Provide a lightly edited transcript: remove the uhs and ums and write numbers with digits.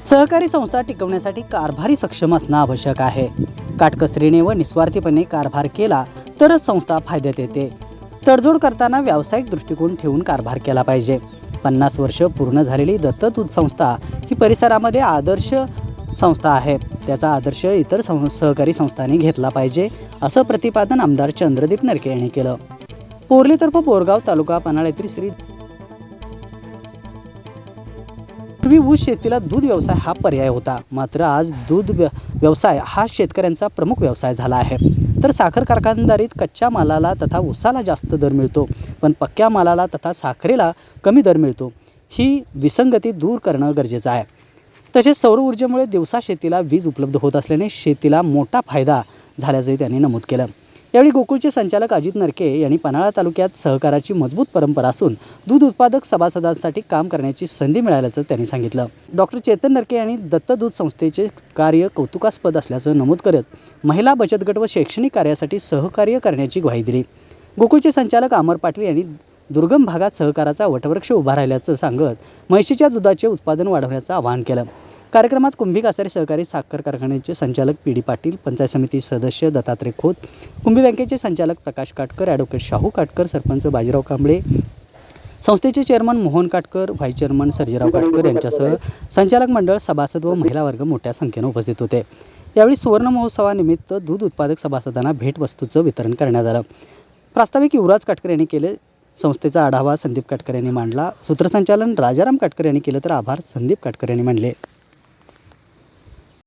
सहकारी संस्था टिकवण्यासाठी कारभारी सक्षम असणं आवश्यक आहे. काटकसरीने व निस्वार्थीपणे कारभार केला तरच संस्था फायद्यात येते. तडजोड करताना व्यावसायिक दृष्टिकोन ठेवून कारभार केला पाहिजे. 50 वर्ष पूर्ण झालेली दत्त दूध संस्था ही परिसरामध्ये आदर्श संस्था आहे. त्याचा आदर्श इतर सहकारी संस्थांनी घेतला पाहिजे, असं प्रतिपादन आमदार चंद्रदीप नरके यांनी केलं. पोर्लीतर्फ बोरगाव तालुका पन्हाळ येथील श्री पूर्वी ऊस शेतीला दूध व्यवसाय हा पर्याय होता, मात्र आज दूध व्यवसाय हा शेतकऱ्यांचा प्रमुख व्यवसाय झाला आहे. तर साखर कारखानदारीत कच्च्या मालाला तथा ऊसाला जास्त दर मिळतो, पण पक्क्या मालाला तथा साखरेला कमी दर मिळतो. ही विसंगती दूर करणं गरजेचं आहे. तसेच सौर ऊर्जेमुळे दिवसा शेतीला वीज उपलब्ध होत असल्याने शेतीला मोठा फायदा झाल्याचंही त्यांनी नमूद केलं. यावेळी गोकुळचे संचालक अजित नरके यांनी पन्हाळा तालुक्यात सहकाराची मजबूत परंपरा असून दूध उत्पादक सभासदांसाठी काम करण्याची संधी मिळाल्याचं त्यांनी सांगितलं. डॉक्टर चेतन नरके यांनी दत्त दूध संस्थेचे कार्य कौतुकास्पद असल्याचं नमूद करत महिला बचत गट व शैक्षणिक कार्यासाठी सहकार्य करण्याची ग्वाही दिली. गोकुळचे संचालक अमर पाटील यांनी दुर्गम भागात सहकाराचा वटवृक्ष उभा राहिल्याचं सांगत म्हैशीच्या दुधाचे उत्पादन वाढवण्याचं आवाहन केलं. कार्यक्रमात कुंभी कासारे सहकारी साखर कारखान्याचे संचालक पी डी पाटील, पंचायत समिती सदस्य दत्तात्रय खोत, कुंभी बँकेचे संचालक प्रकाश काटकर, ॲडव्होकेट शाहू काटकर, सरपंच बाजीराव कांबळे, संस्थेचे chairman Mohan Katkar, vice chairman Sarjerao Katkar यांच्यासह संचालक मंडळ, सभासद व महिला वर्ग मोठ्या संख्येने उपस्थित होते. यावेळी सुवर्ण महोत्सवानिमित्त दूध उत्पादक सभासदांना भेटवस्तूचं वितरण करण्यात आलं. प्रास्ताविक युवराज काटकर यांनी केले. संस्थेचा आढावा संदीप काटकर यांनी मांडला. सूत्रसंचालन राजाराम काटकर यांनी केलं, तर आभार संदीप काटकर यांनी मानले.